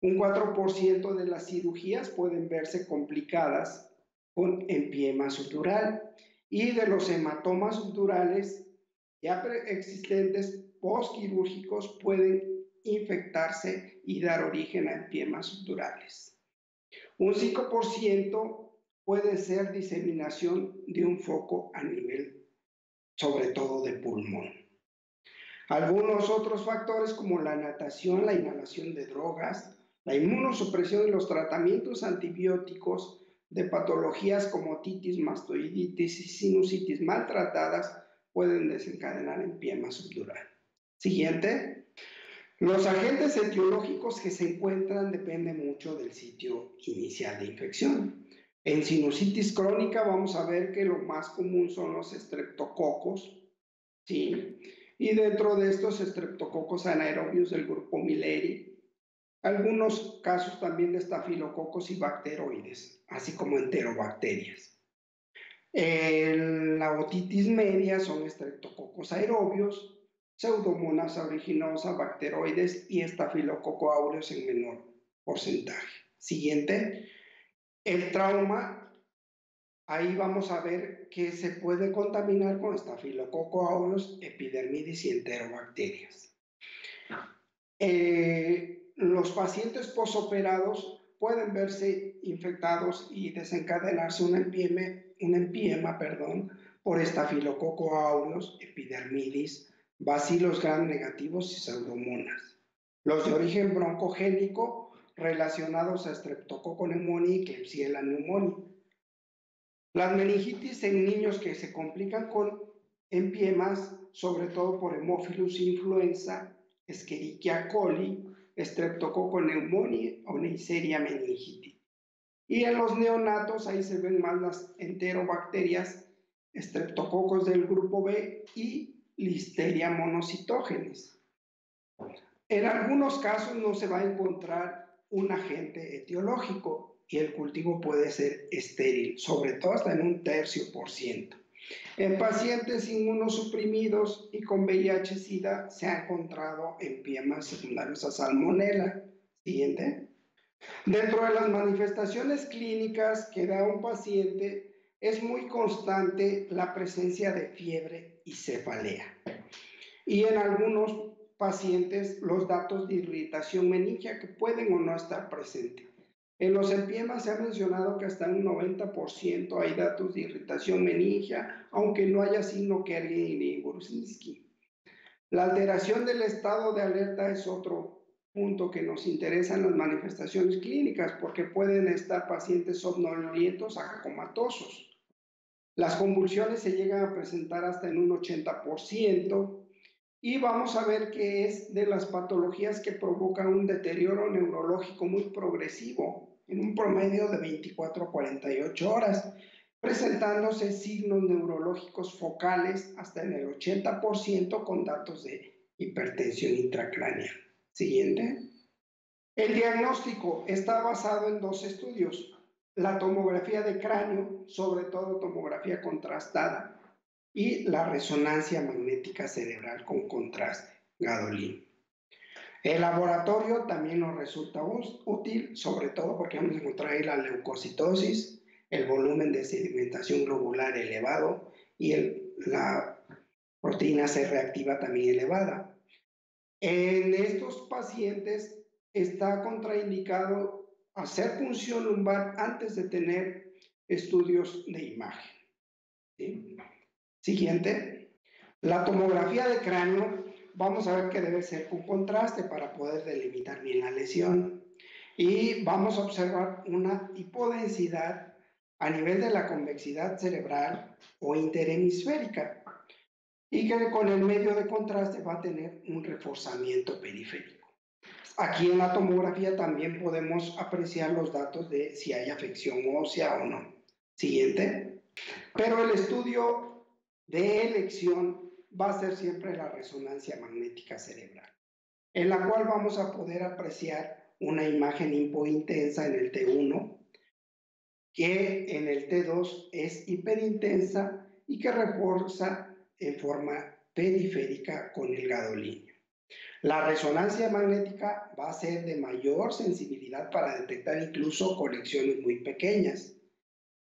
Un 4% de las cirugías pueden verse complicadas con empiema subdural y de los hematomas subdurales ya preexistentes postquirúrgicos pueden infectarse y dar origen a empiemas subdurales. Un 5% puede ser diseminación de un foco a nivel, sobre todo, de pulmón. Algunos otros factores como la natación, la inhalación de drogas, la inmunosupresión y los tratamientos antibióticos de patologías como otitis, mastoiditis y sinusitis maltratadas pueden desencadenar empiema subdural. Siguiente. Los agentes etiológicos que se encuentran dependen mucho del sitio inicial de infección. En sinusitis crónica vamos a ver que lo más común son los estreptococos, ¿sí? Y dentro de estos estreptococos anaerobios del grupo Milleri, algunos casos también de estafilococos y bacteroides, así como enterobacterias. La otitis media son estreptococos aerobios, Pseudomonas aeruginosa, bacteroides y estafilococo aureus en menor porcentaje. Siguiente. El trauma, ahí vamos a ver que se puede contaminar con estafilococo aureus, epidermidis y enterobacterias. Los pacientes posoperados pueden verse infectados y desencadenarse un empiema, por estafilococo aureus, epidermidis, bacilos gram negativos y pseudomonas. Los de origen broncogénico relacionados a Streptococcus pneumoniae y Klebsiella pneumoniae. Las meningitis en niños que se complican con empiemas, sobre todo por Haemophilus influenza, Escherichia coli, Streptococcus pneumoniae o Neisseria meningitis. Y en los neonatos ahí se ven más las enterobacterias, estreptococos del grupo B y Listeria monocytogenes. En algunos casos no se va a encontrar un agente etiológico y el cultivo puede ser estéril, sobre todo hasta en un 0,3%. En pacientes inmunosuprimidos y con VIH-Sida se ha encontrado empiemas secundarios a salmonela. Siguiente. Dentro de las manifestaciones clínicas que da un paciente es muy constante la presencia de fiebre y cefalea. Y en algunos pacientes los datos de irritación meningia que pueden o no estar presentes. En los empiemas se ha mencionado que hasta un 90% hay datos de irritación meningia, aunque no haya signo Kerrigan ni Gruzinski. La alteración del estado de alerta es otro punto que nos interesa en las manifestaciones clínicas, porque pueden estar pacientes somnolientos a comatosos. Las convulsiones se llegan a presentar hasta en un 80%, y vamos a ver que es de las patologías que provocan un deterioro neurológico muy progresivo, en un promedio de 24 a 48 horas, presentándose signos neurológicos focales hasta en el 80% con datos de hipertensión intracraneal. Siguiente. El diagnóstico está basado en dos estudios: la tomografía de cráneo, sobre todo tomografía contrastada, y la resonancia magnética cerebral con contraste, Gadolin. El laboratorio también nos resulta útil, sobre todo porque vamos a encontrar ahí la leucocitosis, el volumen de sedimentación globular elevado y la proteína C reactiva también elevada. En estos pacientes está contraindicado hacer punción lumbar antes de tener estudios de imagen. ¿Sí? Siguiente. La tomografía de cráneo, vamos a ver que debe ser con contraste para poder delimitar bien la lesión. Y vamos a observar una hipodensidad a nivel de la convexidad cerebral o interhemisférica, y que con el medio de contraste va a tener un reforzamiento periférico. Aquí en la tomografía también podemos apreciar los datos de si hay afección ósea o no. Siguiente. Pero el estudio de elección va a ser siempre la resonancia magnética cerebral, en la cual vamos a poder apreciar una imagen hipointensa en el T1, que en el T2 es hiperintensa y que refuerza en forma periférica con el gadolinio. La resonancia magnética va a ser de mayor sensibilidad para detectar incluso conexiones muy pequeñas,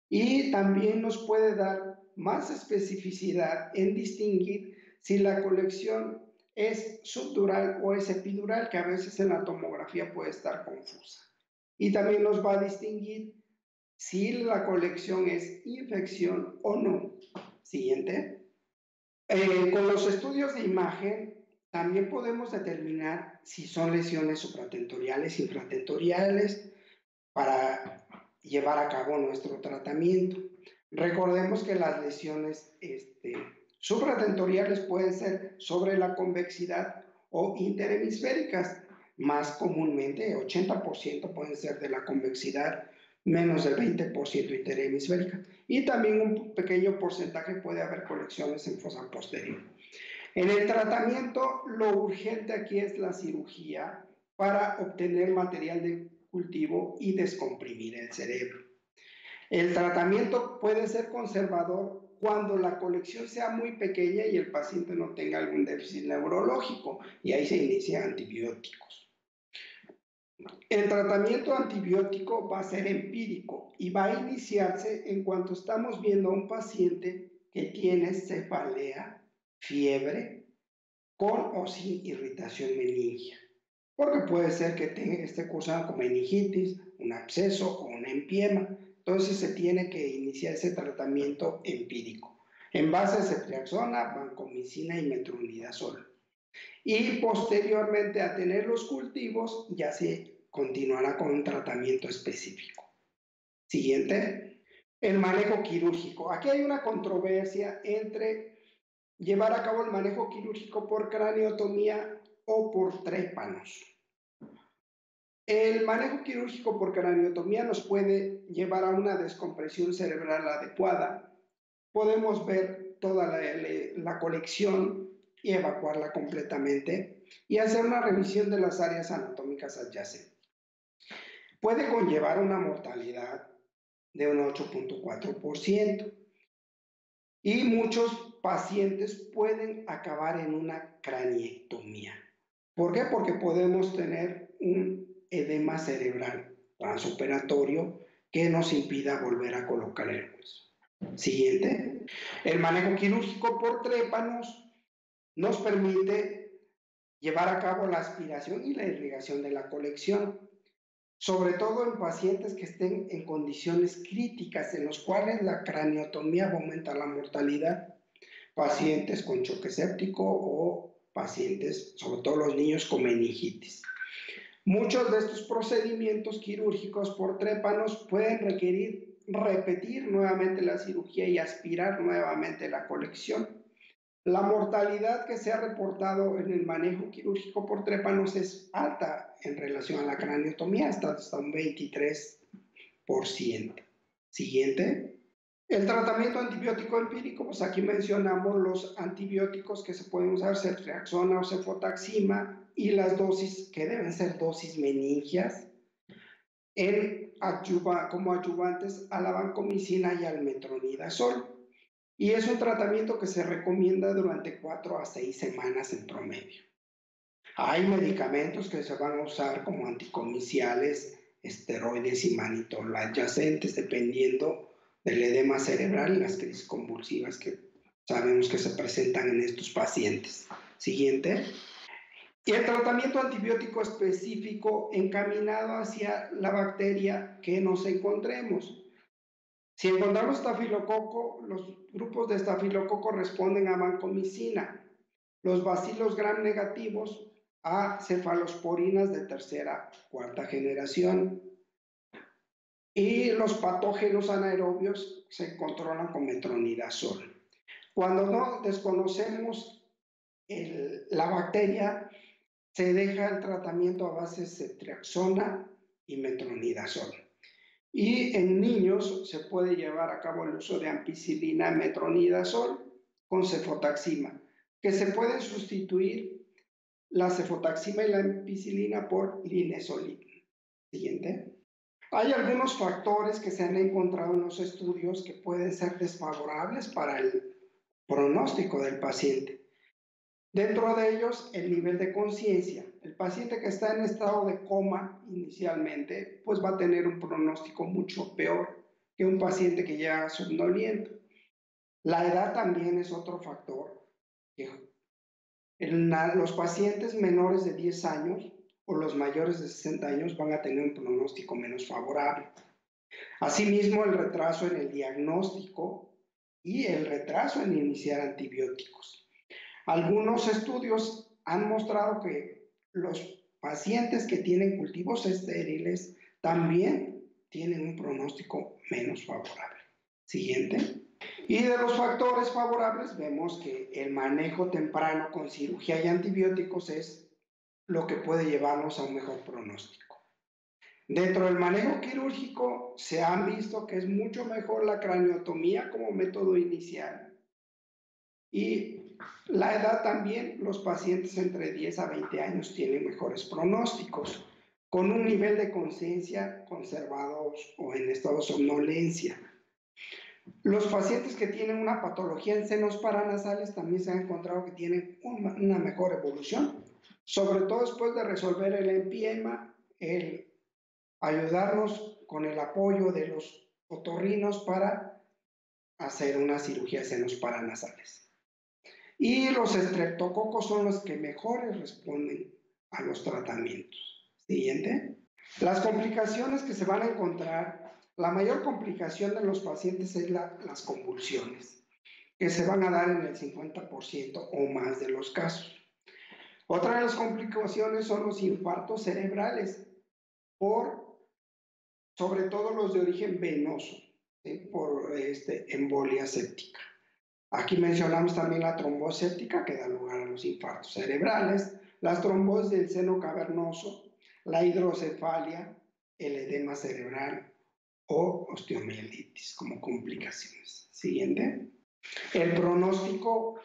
y también nos puede dar más especificidad en distinguir si la colección es subdural o es epidural, que a veces en la tomografía puede estar confusa. Y también nos va a distinguir si la colección es infección o no. Siguiente. Con los estudios de imagen también podemos determinar si son lesiones supratentoriales, infratentoriales, para llevar a cabo nuestro tratamiento. Recordemos que las lesiones supratentoriales pueden ser sobre la convexidad o interhemisféricas. Más comúnmente, 80% pueden ser de la convexidad, menos del 20% interhemisférica. Y también un pequeño porcentaje puede haber colecciones en fosa posterior. En el tratamiento, lo urgente aquí es la cirugía para obtener material de cultivo y descomprimir el cerebro. El tratamiento puede ser conservador cuando la colección sea muy pequeña y el paciente no tenga algún déficit neurológico, y ahí se inician antibióticos. El tratamiento antibiótico va a ser empírico y va a iniciarse en cuanto estamos viendo a un paciente que tiene cefalea, fiebre, con o sin irritación meningia. Porque puede ser que esté cursando con meningitis, un absceso o un empiema. Entonces se tiene que iniciar ese tratamiento empírico en base a ceftriaxona, vancomicina y metronidazol. Y posteriormente a tener los cultivos ya se continuará con un tratamiento específico. Siguiente, el manejo quirúrgico. Aquí hay una controversia entre llevar a cabo el manejo quirúrgico por craniotomía o por trépanos. El manejo quirúrgico por craniotomía nos puede llevar a una descompresión cerebral adecuada. Podemos ver toda la colección y evacuarla completamente y hacer una revisión de las áreas anatómicas adyacentes. Puede conllevar una mortalidad de un 8.4% y muchos pacientes pueden acabar en una craniectomía. ¿Por qué? Porque podemos tener un edema cerebral transoperatorio que nos impida volver a colocar el hueso. Siguiente. El manejo quirúrgico por trépanos nos permite llevar a cabo la aspiración y la irrigación de la colección, sobre todo en pacientes que estén en condiciones críticas en los cuales la craniotomía va a aumentar la mortalidad, pacientes con choque séptico o pacientes, sobre todo los niños con meningitis. Muchos de estos procedimientos quirúrgicos por trépanos pueden requerir repetir nuevamente la cirugía y aspirar nuevamente la colección. La mortalidad que se ha reportado en el manejo quirúrgico por trépanos es alta en relación a la craniotomía, hasta un 23%. Siguiente. El tratamiento antibiótico empírico, pues aquí mencionamos los antibióticos que se pueden usar, ceftriaxona o cefotaxima, y las dosis que deben ser dosis meningias como adyuvantes a la vancomicina y al metronidazol. Y es un tratamiento que se recomienda durante 4 a 6 semanas en promedio. Hay medicamentos que se van a usar como anticomiciales, esteroides y manitol adyacentes, dependiendo del edema cerebral y las crisis convulsivas que sabemos que se presentan en estos pacientes. Siguiente. Y el tratamiento antibiótico específico encaminado hacia la bacteria que nos encontremos. Si encontramos estafilococo, los grupos de estafilococo responden a vancomicina, los bacilos gram negativos a cefalosporinas de tercera, cuarta generación, y los patógenos anaerobios se controlan con metronidazol. Cuando no desconocemos la bacteria, se deja el tratamiento a base de ceftriaxona y metronidazol. Y en niños se puede llevar a cabo el uso de ampicilina, metronidazol con cefotaxima, que se pueden sustituir la cefotaxima y la ampicilina por linezolid. Siguiente. Hay algunos factores que se han encontrado en los estudios que pueden ser desfavorables para el pronóstico del paciente. Dentro de ellos, el nivel de conciencia. El paciente que está en estado de coma inicialmente, pues va a tener un pronóstico mucho peor que un paciente que ya somnoliento. La edad también es otro factor que Los pacientes menores de 10 años o los mayores de 60 años van a tener un pronóstico menos favorable. Asimismo, el retraso en el diagnóstico y el retraso en iniciar antibióticos. Algunos estudios han mostrado que los pacientes que tienen cultivos estériles también tienen un pronóstico menos favorable. Siguiente. Y de los factores favorables vemos que el manejo temprano con cirugía y antibióticos es lo que puede llevarnos a un mejor pronóstico. Dentro del manejo quirúrgico se han visto que es mucho mejor la craniotomía como método inicial. Y la edad también, los pacientes entre 10 a 20 años tienen mejores pronósticos, con un nivel de conciencia conservados o en estado de somnolencia. Los pacientes que tienen una patología en senos paranasales también se ha encontrado que tienen una mejor evolución, sobre todo después de resolver el empiema, el ayudarnos con el apoyo de los otorrinos para hacer una cirugía de senos paranasales. Y los estreptococos son los que mejores responden a los tratamientos. Siguiente. Las complicaciones que se van a encontrar, la mayor complicación de los pacientes es las convulsiones, que se van a dar en el 50% o más de los casos. Otra de las complicaciones son los infartos cerebrales, sobre todo los de origen venoso, por embolia séptica. Aquí mencionamos también la trombosis séptica, que da lugar a los infartos cerebrales, las trombosis del seno cavernoso, la hidrocefalia, el edema cerebral o osteomielitis como complicaciones. Siguiente. El pronóstico,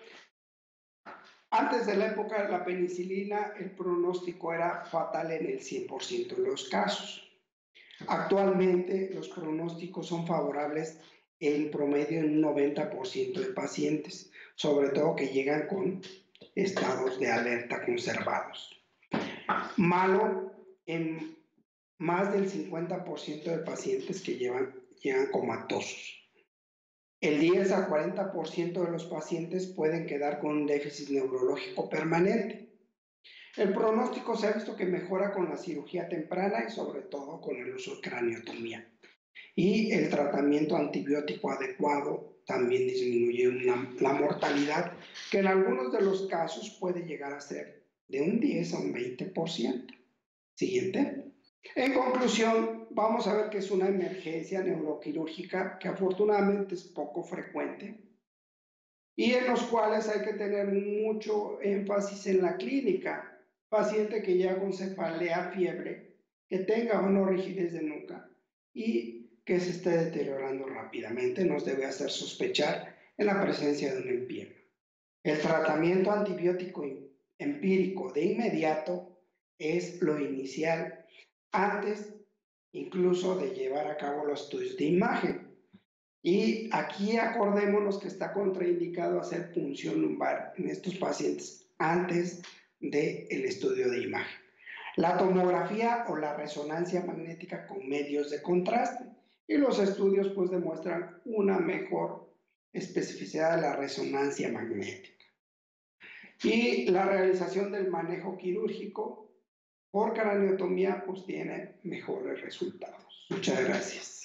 antes de la época de la penicilina, el pronóstico era fatal en el 100% de los casos. Actualmente los pronósticos son favorables en promedio en un 90% de pacientes, sobre todo que llegan con estados de alerta conservados. Malo en más del 50% de pacientes que llegan comatosos. El 10 a 40% de los pacientes pueden quedar con un déficit neurológico permanente. El pronóstico se ha visto que mejora con la cirugía temprana y sobre todo con el uso de craniotomía. Y el tratamiento antibiótico adecuado también disminuye la mortalidad, que en algunos de los casos puede llegar a ser de un 10 a un 20%. Siguiente. En conclusión, vamos a ver que es una emergencia neuroquirúrgica que afortunadamente es poco frecuente y en los cuales hay que tener mucho énfasis en la clínica. Paciente que ya con cefalea, fiebre, que tenga una rigidez de nuca y que se esté deteriorando rápidamente, nos debe hacer sospechar en la presencia de un empiema. El tratamiento antibiótico empírico de inmediato es lo inicial, antes incluso de llevar a cabo los estudios de imagen. Y aquí acordémonos que está contraindicado hacer punción lumbar en estos pacientes antes del estudio de imagen. La tomografía o la resonancia magnética con medios de contraste. Y los estudios pues demuestran una mejor especificidad de la resonancia magnética. Y la realización del manejo quirúrgico por craniotomía pues tiene mejores resultados. Muchas gracias.